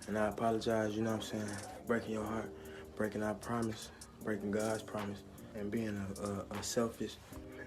And I apologize, you know what I'm saying, for breaking your heart, breaking our promise, breaking God's promise, and being a selfish,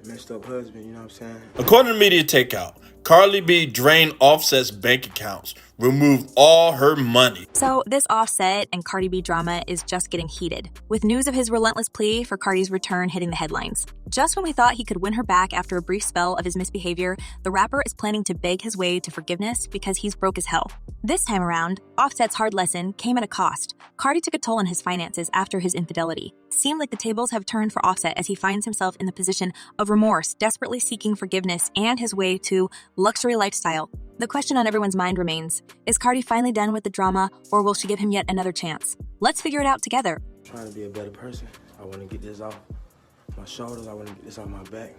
messed up husband, you know what I'm saying? According to Media Takeout, Cardi B drained Offset's bank accounts, removed all her money. So this Offset and Cardi B drama is just getting heated, with news of his relentless plea for Cardi's return hitting the headlines. Just when we thought he could win her back after a brief spell of his misbehavior, the rapper is planning to beg his way to forgiveness because he's broke as hell. This time around, Offset's hard lesson came at a cost. Cardi took a toll on his finances after his infidelity. Seemed like the tables have turned for Offset as he finds himself in the position of remorse, desperately seeking forgiveness and his way to luxury lifestyle. The question on everyone's mind remains, is Cardi finally done with the drama, or will she give him yet another chance? Let's figure it out together. I'm trying to be a better person. I want to get this off my shoulders. I want to get this off my back.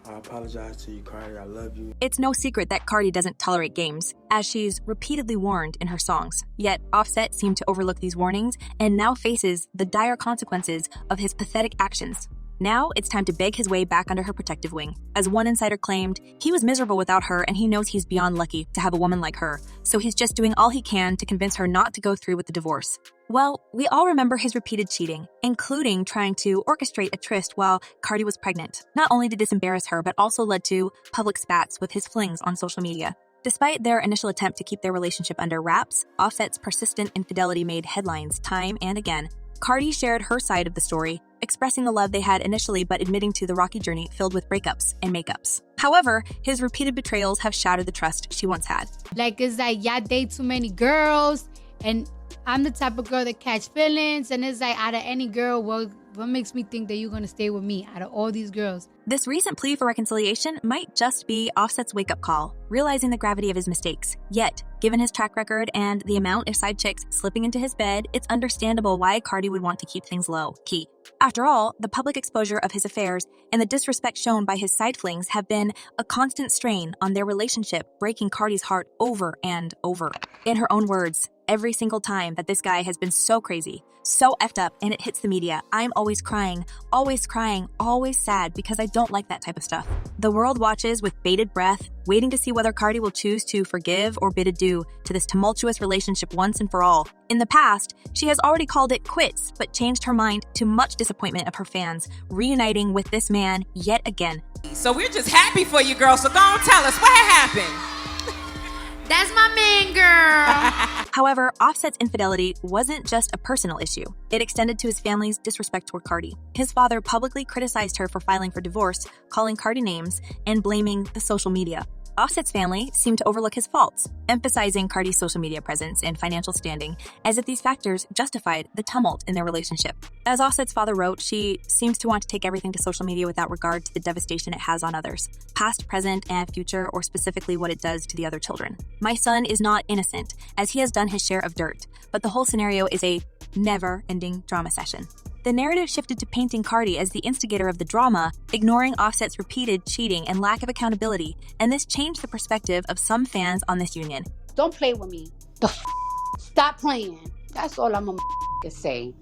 I apologize to you, Cardi. I love you. It's no secret that Cardi doesn't tolerate games, as she's repeatedly warned in her songs. Yet Offset seemed to overlook these warnings and now faces the dire consequences of his pathetic actions. Now it's time to beg his way back under her protective wing. As one insider claimed, he was miserable without her and he knows he's beyond lucky to have a woman like her, so he's just doing all he can to convince her not to go through with the divorce. Well, we all remember his repeated cheating, including trying to orchestrate a tryst while Cardi was pregnant. Not only did this embarrass her, but also led to public spats with his flings on social media. Despite their initial attempt to keep their relationship under wraps, Offset's persistent infidelity made headlines time and again. Cardi shared her side of the story, expressing the love they had initially but admitting to the rocky journey filled with breakups and makeups. However, his repeated betrayals have shattered the trust she once had. Like, it's like, y'all date too many girls, and I'm the type of girl that catch feelings, and it's like, out of any girl, what makes me think that you're going to stay with me out of all these girls? This recent plea for reconciliation might just be Offset's wake-up call, realizing the gravity of his mistakes. Yet, given his track record and the amount of side chicks slipping into his bed, it's understandable why Cardi would want to keep things low-key. After all, the public exposure of his affairs and the disrespect shown by his side flings have been a constant strain on their relationship, breaking Cardi's heart over and over. In her own words, every single time that this guy has been so crazy, so effed up, and it hits the media, I'm always crying, always sad because I don't like that type of stuff. The world watches with bated breath, waiting to see whether Cardi will choose to forgive or bid adieu to this tumultuous relationship once and for all. In the past, she has already called it quits, but changed her mind to much disappointment of her fans, reuniting with this man yet again. So we're just happy for you, girl, so go on, tell us what happened. That's my man, girl. However, Offset's infidelity wasn't just a personal issue. It extended to his family's disrespect toward Cardi. His father publicly criticized her for filing for divorce, calling Cardi names, and blaming the social media. Offset's family seemed to overlook his faults, emphasizing Cardi's social media presence and financial standing, as if these factors justified the tumult in their relationship. As Offset's father wrote, she seems to want to take everything to social media without regard to the devastation it has on others, past, present, and future, or specifically what it does to the other children. My son is not innocent, as he has done his share of dirt, but the whole scenario is a never-ending drama session. The narrative shifted to painting Cardi as the instigator of the drama, ignoring Offset's repeated cheating and lack of accountability, and this changed the perspective of some fans on this union. Don't play with me. Stop playing. That's all I'm gonna say.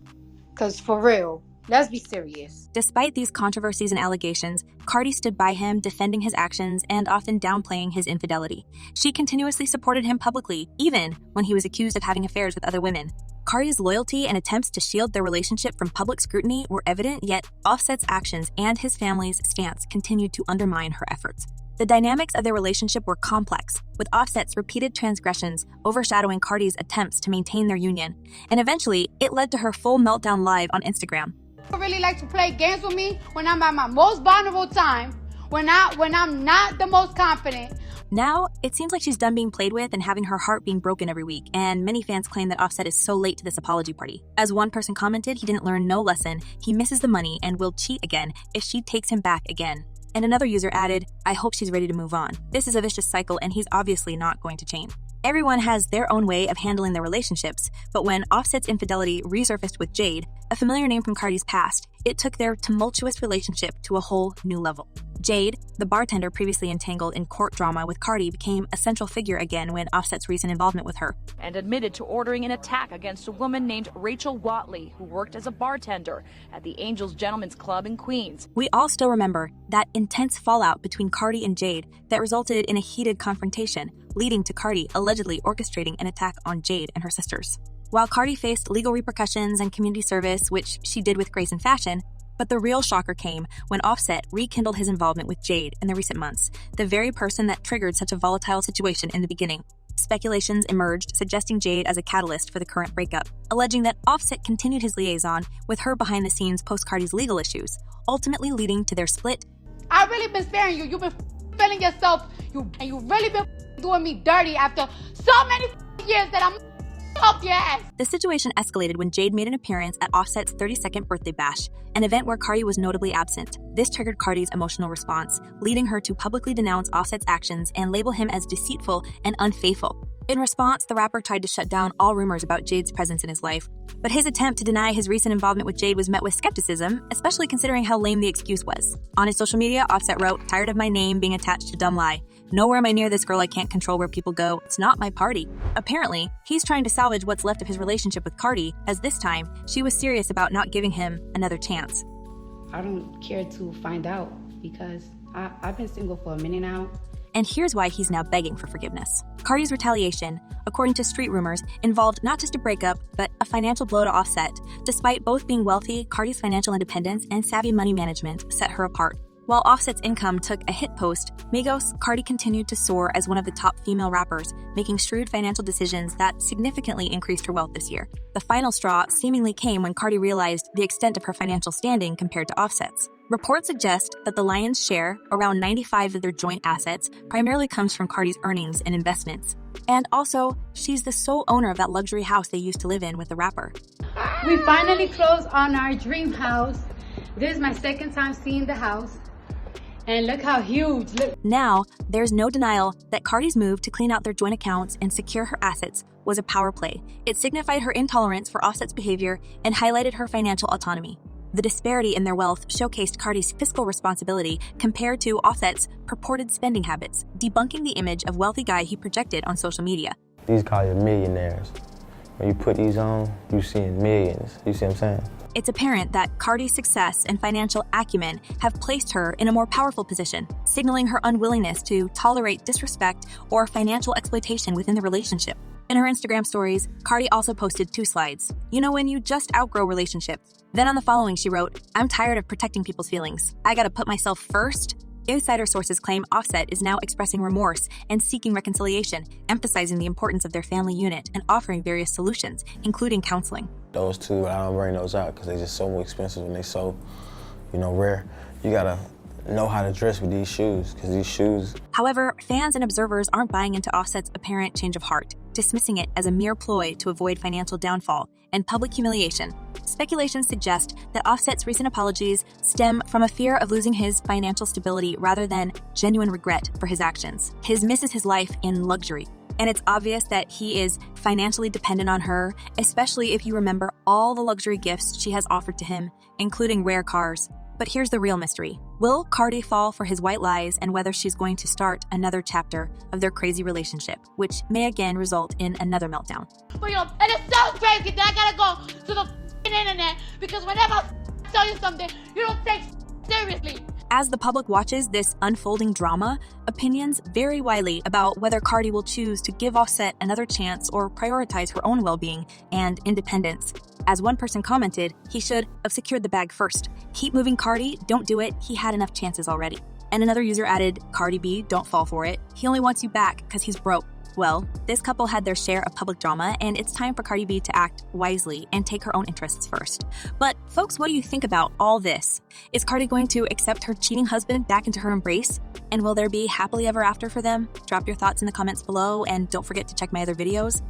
Because for real, let's be serious. Despite these controversies and allegations, Cardi stood by him, defending his actions and often downplaying his infidelity. She continuously supported him publicly, even when he was accused of having affairs with other women. Cardi's loyalty and attempts to shield their relationship from public scrutiny were evident, yet Offset's actions and his family's stance continued to undermine her efforts. The dynamics of their relationship were complex, with Offset's repeated transgressions overshadowing Cardi's attempts to maintain their union, and eventually, it led to her full meltdown live on Instagram. I really like to play games with me when I'm at my most vulnerable time, when I'm not the most confident. Now, it seems like she's done being played with and having her heart being broken every week, and many fans claim that Offset is so late to this apology party. As one person commented, he didn't learn no lesson, he misses the money and will cheat again if she takes him back again. And another user added, I hope she's ready to move on. This is a vicious cycle and he's obviously not going to change. Everyone has their own way of handling their relationships, but when Offset's infidelity resurfaced with Jade, a familiar name from Cardi's past, it took their tumultuous relationship to a whole new level. Jade, the bartender previously entangled in court drama with Cardi, became a central figure again when Offset's recent involvement with her. And admitted to ordering an attack against a woman named Rachel Watley, who worked as a bartender at the Angels Gentlemen's Club in Queens. We all still remember that intense fallout between Cardi and Jade that resulted in a heated confrontation, leading to Cardi allegedly orchestrating an attack on Jade and her sisters. While Cardi faced legal repercussions and community service, which she did with grace and fashion, but the real shocker came when Offset rekindled his involvement with Jade in the recent months, the very person that triggered such a volatile situation in the beginning. Speculations emerged suggesting Jade as a catalyst for the current breakup, alleging that Offset continued his liaison with her behind the scenes post Cardi's legal issues, ultimately leading to their split. I've really been sparing you. You've been feeling yourself. You really been doing me dirty after so many years that I'm up your ass. The situation escalated when Jade made an appearance at Offset's 32nd birthday bash, an event where Cardi was notably absent. This triggered Cardi's emotional response, leading her to publicly denounce Offset's actions and label him as deceitful and unfaithful. In response, the rapper tried to shut down all rumors about Jade's presence in his life. But his attempt to deny his recent involvement with Jade was met with skepticism, especially considering how lame the excuse was. On his social media, Offset wrote, "Tired of my name being attached to dumb lie. Nowhere am I near this girl, I can't control where people go. It's not my party." Apparently, he's trying to salvage what's left of his relationship with Cardi, as this time, she was serious about not giving him another chance. I don't care to find out because I've been single for a minute now. And here's why he's now begging for forgiveness. Cardi's retaliation, according to street rumors, involved not just a breakup, but a financial blow to Offset. Despite both being wealthy, Cardi's financial independence and savvy money management set her apart. While Offset's income took a hit post Migos, Cardi continued to soar as one of the top female rappers, making shrewd financial decisions that significantly increased her wealth this year. The final straw seemingly came when Cardi realized the extent of her financial standing compared to Offset's. Reports suggest that the lion's share, around 95% of their joint assets, primarily comes from Cardi's earnings and investments. And also, she's the sole owner of that luxury house they used to live in with the rapper. We finally closed on our dream house. This is my second time seeing the house. And look how huge. Look. Now, there's no denial that Cardi's move to clean out their joint accounts and secure her assets was a power play. It signified her intolerance for Offset's behavior and highlighted her financial autonomy. The disparity in their wealth showcased Cardi's fiscal responsibility compared to Offset's purported spending habits, debunking the image of wealthy guy he projected on social media. These call you millionaires. When you put these on, you seeing millions. You see what I'm saying? It's apparent that Cardi's success and financial acumen have placed her in a more powerful position, signaling her unwillingness to tolerate disrespect or financial exploitation within the relationship. In her Instagram stories, Cardi also posted 2 slides. You know when you just outgrow relationships. Then on the following, she wrote, "I'm tired of protecting people's feelings. I gotta put myself first." Insider sources claim Offset is now expressing remorse and seeking reconciliation, emphasizing the importance of their family unit and offering various solutions, including counseling. Those two, I don't bring those out because they're just so expensive and they so, rare. You gotta know how to dress with these shoes because these shoes. However, fans and observers aren't buying into Offset's apparent change of heart, dismissing it as a mere ploy to avoid financial downfall and public humiliation. Speculation suggests that Offset's recent apologies stem from a fear of losing his financial stability rather than genuine regret for his actions. His misses his life in luxury. And it's obvious that he is financially dependent on her, especially if you remember all the luxury gifts she has offered to him, including rare cars. But here's the real mystery. Will Cardi fall for his white lies and whether she's going to start another chapter of their crazy relationship, which may again result in another meltdown? But and it's so crazy that I gotta go to the internet because whenever I tell you something, you don't take seriously. As the public watches this unfolding drama, opinions vary widely about whether Cardi will choose to give Offset another chance or prioritize her own well-being and independence. As one person commented, he should have secured the bag first. Keep moving, Cardi, don't do it, he had enough chances already. And another user added, Cardi B, don't fall for it. He only wants you back because he's broke. Well, this couple had their share of public drama, and it's time for Cardi B to act wisely and take her own interests first. But folks, what do you think about all this? Is Cardi going to accept her cheating husband back into her embrace? And will there be happily ever after for them? Drop your thoughts in the comments below, and don't forget to check my other videos.